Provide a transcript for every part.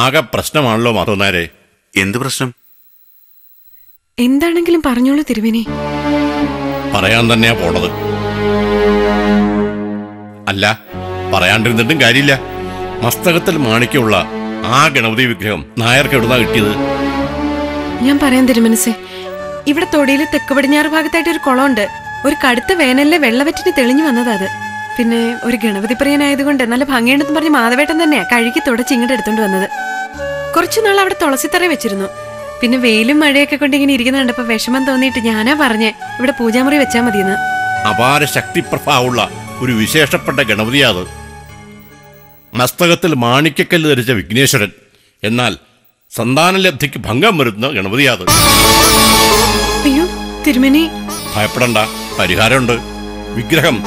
ആകെ പ്രശ്നമാണല്ലോ മാധവനാരെ. എന്ത് പ്രശ്നം? എന്താണെങ്കിലും പറഞ്ഞോളൂ തിരുമേനി. പറയാൻ തന്നെയാ പോണത്. അല്ല, പറയാണ്ടിരുന്നിട്ടും കാര്യമില്ല. മസ്തകത്തിൽ മാണിക്കുള്ള ആ ഗണപതി വിഗ്രഹം നായർക്ക് എവിടുന്നാ കിട്ടിയത്? ഞാൻ പറയാൻ തിരുമനസേ, ഇവിടെ തൊടിയിലെ തെക്ക് പടിഞ്ഞാറ് ഭാഗത്തായിട്ട് ഒരു കുളമുണ്ട്. ഒരു കടുത്ത വേനലിലെ വെള്ളവറ്റിന് തെളിഞ്ഞു വന്നതാ അത്. പിന്നെ ഒരു ഗണപതി പ്രിയനായതുകൊണ്ട് നല്ല ഭംഗിയുണ്ടെന്ന് പറഞ്ഞ് മാധവേട്ടൻ തന്നെയാ കഴുകി തുടച്ച് ഇങ്ങോട്ട് എടുത്തോണ്ട് വന്നത്. കുറച്ചുനാൾ അവിടെ തുളസിത്തറ വെച്ചിരുന്നു. പിന്നെ വെയിലും മഴയൊക്കെ കൊണ്ട് ഇങ്ങനെ ഇരിക്കുന്ന കണ്ടപ്പോ വിഷമം തോന്നിയിട്ട് ഞാനാ പറഞ്ഞേ ഇവിടെ പൂജാമുറി വെച്ചാ മതിയെന്ന്. അപാര ശക്തിപ്രഭാവമുള്ള ഒരു വിശേഷപ്പെട്ട ഗണപതിയാത്. മസ്തകത്തിൽ മാണിക്കക്കല്ല് ധരിച്ച വിഘ്നേശ്വരൻ. എന്നാൽ സന്താനലബ്ധിക്ക് ഭംഗം വരുന്ന ഗണപതിയാത്. അയ്യോ തിരുമേനി, ഭയപ്പെടണ്ട, പരിഹാരമുണ്ട്. വിഗ്രഹം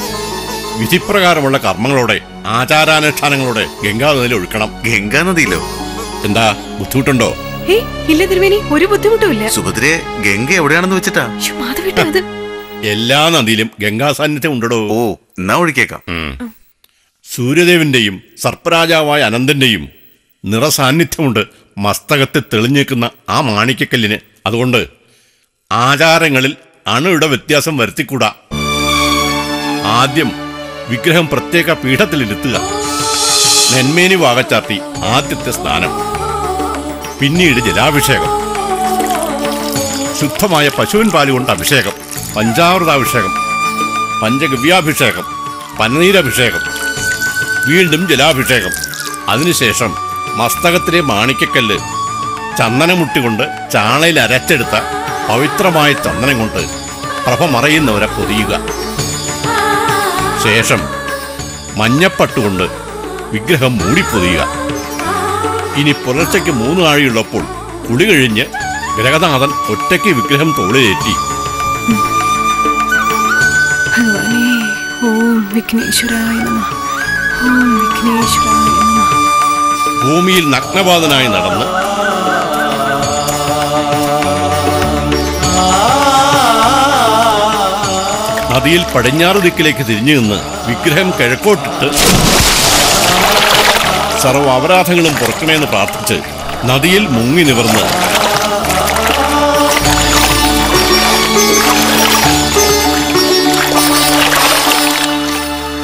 വിധിപ്രകാരമുള്ള കർമ്മങ്ങളോടെ ആചാരാനുഷ്ഠാനങ്ങളോടെ ഗംഗാനദിയിൽ ഒഴുക്കണം. ഗംഗാനദിയിലോ? എന്താ ബുദ്ധിമുട്ടുണ്ടോ? ഇല്ല തിരുമേനി, ഒരു ബുദ്ധിമുട്ടുമില്ല. സുഭദ്രയെ ഗംഗ എവിടെയാണെന്ന് വെച്ചിട്ടാ? എല്ലാ നദിയിലും ഗംഗാ സാന്നിധ്യം ഉണ്ടോ? ഓ, എന്നാ ഒഴിക്കേക്കാം. സൂര്യദേവന്റെയും സർപ്പരാജാവായ അനന്തന്റെയും നിറസാന്നിധ്യമുണ്ട് മസ്തകത്തിൽ തെളിഞ്ഞേക്കുന്ന ആ മാണിക്കക്കല്ലിന്. അതുകൊണ്ട് ആചാരങ്ങളിൽ അണുയുടെ വ്യത്യാസം വരുത്തിക്കൂടാ. ആദ്യം വിഗ്രഹം പ്രത്യേക പീഠത്തിലിരുത്തുക. നെന്മേനി വാകച്ചാർത്തി ആദ്യത്തെ സ്നാനം. പിന്നീട് ജലാഭിഷേകം. ശുദ്ധമായ പശുവിൻ പാലുകൊണ്ട് അഭിഷേകം. പഞ്ചാമൃതാഭിഷേകം, പഞ്ചഗവ്യാഭിഷേകം, പനനീരഭിഷേകം, വീണ്ടും ജലാഭിഷേകം. അതിനുശേഷം മസ്തകത്തിലെ മാണിക്കക്കല്ല് ചന്ദനമുട്ടികൊണ്ട് ചാണയിൽ അരച്ചെടുത്ത പവിത്രമായ ചന്ദനം കൊണ്ട് പ്രഭ മറയുന്നവരെ പൊതിയുക. ശേഷം മഞ്ഞപ്പട്ടുകൊണ്ട് വിഗ്രഹം മൂടിപ്പൊതിയുക. ഇനി പുലർച്ചയ്ക്ക് 3 നാഴിയുള്ളപ്പോൾ കുളി കഴിഞ്ഞ് ഗ്രഹനാഥൻ ഒറ്റയ്ക്ക് വിഗ്രഹം തോളിലേറ്റി ഭൂമിയിൽ നഗ്നപാതനായി നടന്ന് നദിയിൽ പടിഞ്ഞാറ് ദിക്കിലേക്ക് തിരിഞ്ഞു നിന്ന് വിഗ്രഹം കിഴക്കോട്ടിട്ട് സർവ്വ അപരാധങ്ങളും പുറക്കണമെന്ന് പ്രാർത്ഥിച്ച് നദിയിൽ മുങ്ങി നിവർന്ന്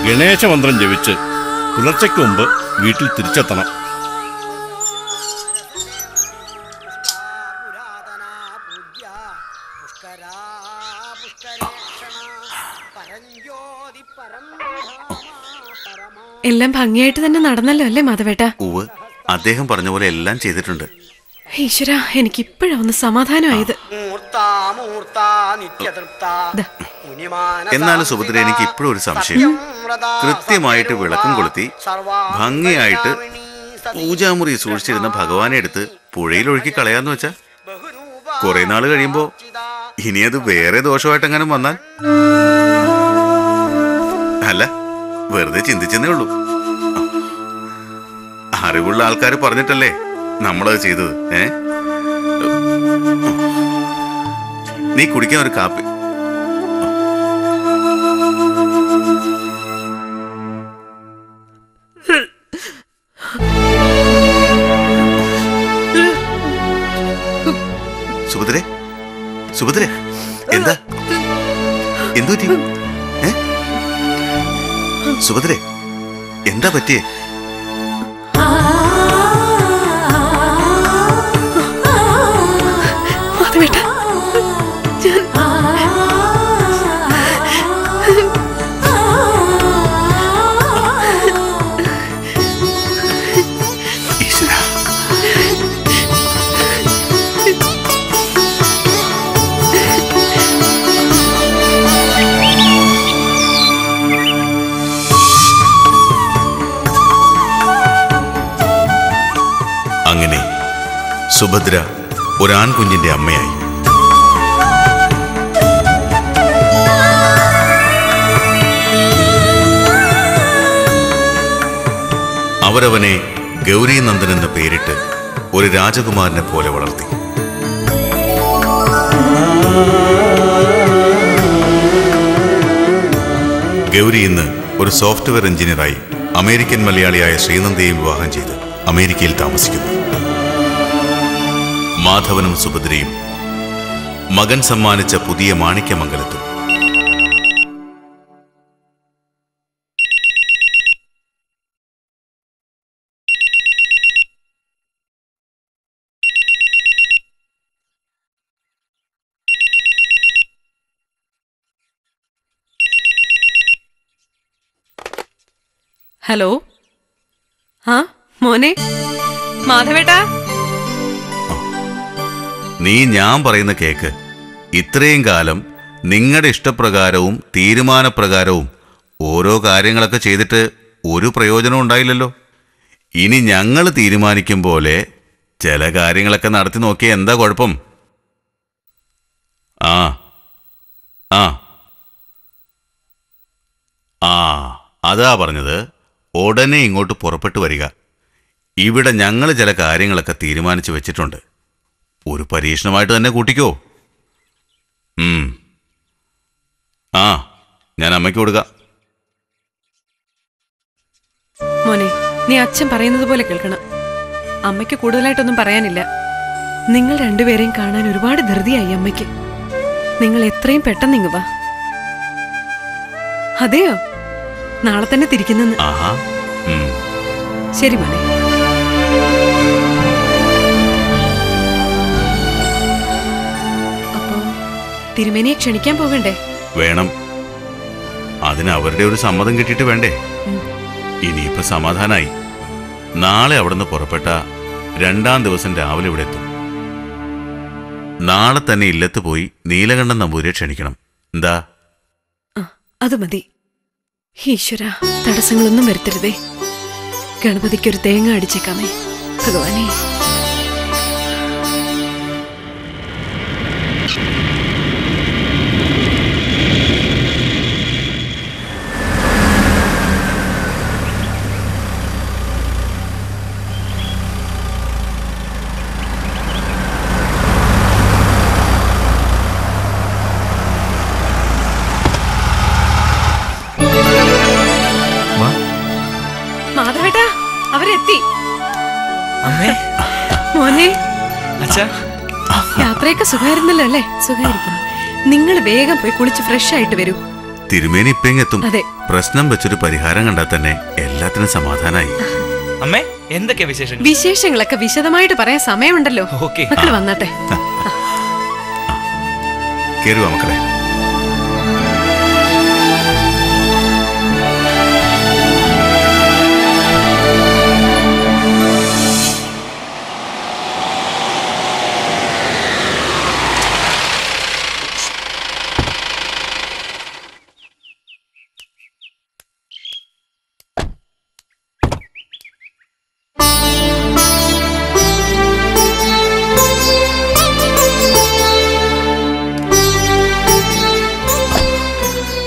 ഗണേശമന്ത്രം ജപിച്ച് പുലർച്ചയ്ക്ക് മുമ്പ് വീട്ടിൽ തിരിച്ചെത്തണം. എല്ലാം ഭംഗിയായിട്ട് തന്നെ നടന്നല്ലോ അല്ലേ മാധവേട്ട? ഉവ്, അദ്ദേഹം പറഞ്ഞ പോലെ എല്ലാം ചെയ്തിട്ടുണ്ട്. ഈശ്വര, എനിക്കിപ്പോഴാ ഒന്ന് സമാധാനമായത്. എന്നാലും സുഭദ്ര, എനിക്ക് ഇപ്പോഴും ഒരു സംശയം. കൃത്യമായിട്ട് വിളക്കും കൊളുത്തി ഭംഗിയായിട്ട് പൂജാമുറി സൂക്ഷിച്ചിരുന്ന ഭഗവാനെ എടുത്ത് പുഴയിൽ ഒഴുക്കി കളയാന്ന് വെച്ചാ കുറെ നാൾ കഴിയുമ്പോ ഇനി അത് വേറെ ദോഷമായിട്ടെങ്ങാനും വന്നാൽ? അല്ല, വെറുതെ ചിന്തിച്ചെന്നേ ഉള്ളൂ. അറിവുള്ള ആൾക്കാർ പറഞ്ഞിട്ടല്ലേ നമ്മളത് ചെയ്തത്. നീ കുടിക്കാൻ ഒരു കാപ്പി. സുഭദ്രേ, സുഭദ്രേ, എന്താ എന്തു പറ്റി? സുഭദ്രേ, എന്താ പറ്റിയേ? സുഭദ്ര ഒരാൺകുഞ്ഞിന്റെ അമ്മയായി. അവരവനെ ഗൗരീനന്ദൻ എന്ന് പേരിട്ട് ഒരു രാജകുമാരനെ പോലെ വളർത്തി. ഗൗരി ഇന്ന് ഒരു സോഫ്റ്റ്വെയർ എഞ്ചിനീയറായി അമേരിക്കൻ മലയാളിയായ ശ്രീനന്ദയെയും വിവാഹം ചെയ്ത് അമേരിക്കയിൽ താമസിക്കുന്നു. മാധവനും സുഭദ്രയും മകൻ സമ്മാനിച്ച പുതിയ മാണിക്യമംഗലത്തും. ഹലോ, ആ മോനെ മാധവേട്ടാ. നീ ഞാൻ പറയുന്ന കേക്ക്. ഇത്രയും കാലം നിങ്ങളുടെ ഇഷ്ടപ്രകാരവും തീരുമാനപ്രകാരവും ഓരോ കാര്യങ്ങളൊക്കെ ചെയ്തിട്ട് ഒരു പ്രയോജനം ഉണ്ടായില്ലല്ലോ. ഇനി ഞങ്ങൾ തീരുമാനിക്കും പോലെ ചില കാര്യങ്ങളൊക്കെ നടത്തി നോക്കിയാൽ എന്താ കുഴപ്പം? ആ ആ ആ അതാ പറഞ്ഞത്. ഉടനെ ഇങ്ങോട്ട് പുറപ്പെട്ടു വരിക. ഇവിടെ ഞങ്ങൾ ചില കാര്യങ്ങളൊക്കെ തീരുമാനിച്ചു വെച്ചിട്ടുണ്ട്. ഒരു പരീക്ഷണമായിട്ട് തന്നെ കൂട്ടിക്കോ. ആ ഞാൻ അമ്മയ്ക്ക് കൊടുക്കാം. മോനെ, നീ അച്ഛൻ പറയുന്നത് പോലെ കേൾക്കണം. അമ്മയ്ക്ക് കൂടുതലായിട്ടൊന്നും പറയാനില്ല. നിങ്ങൾ രണ്ടുപേരെയും കാണാൻ ഒരുപാട് ധൃതിയായി അമ്മയ്ക്ക്. നിങ്ങൾ എത്രയും പെട്ടെന്ന് ഇങ്ങ് വാ. അതെയോ? നാളെ തന്നെ തിരിക്കുന്നെന്ന്. ശരി മോനെ. അപ്പോ തിരുമേനിയെ ക്ഷണിക്കാൻ പോകണ്ടേ? വേണം. അതിന് അവരുടെ ഒരു സമ്മതം കിട്ടിയിട്ട് വേണ്ടേ? ഇനിയിപ്പോ സമാധാനായി. നാളെ അവിടുന്ന് പുറപ്പെട്ട 2-ാം ദിവസം രാവിലെ ഇവിടെ എത്തും. നാളെ തന്നെ ഇല്ലത്ത് പോയി നീലകണ്ഠൻ നമ്പൂതിരിയെ ക്ഷണിക്കണം. എന്താ? അത് മതി. ഈശ്വര, തടസ്സങ്ങളൊന്നും വരുത്തരുതേ. ഗണപതിക്കൊരു തേങ്ങ അടിച്ചേക്കാമേ ഭഗവാനെ. മാധവേട്ടാ, അവരെത്തി. മോനെ, യാത്രയൊക്കെ സുഖമായിരുന്നല്ലോ അല്ലേ? സുഖമായിരിക്കുന്നു. നിങ്ങൾ വേഗം പോയി കുളിച്ച് ഫ്രഷ് ആയിട്ട് വരൂ. തിരുമേനി ഇപ്പെങ്ങെത്തും. അതെ, പ്രശ്നം വെച്ചൊരു പരിഹാരം കണ്ടാൽ തന്നെ എല്ലാത്തിനും സമാധാനായി. അമ്മേ, എന്തൊക്കെ വിശേഷങ്ങൾ? വിശേഷങ്ങളൊക്കെ വിശദമായിട്ട് പറയാൻ സമയമുണ്ടല്ലോ. മക്കള് വന്നാട്ടെ. കേറുവാ മക്കളെ.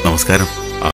നമസ്കാരം.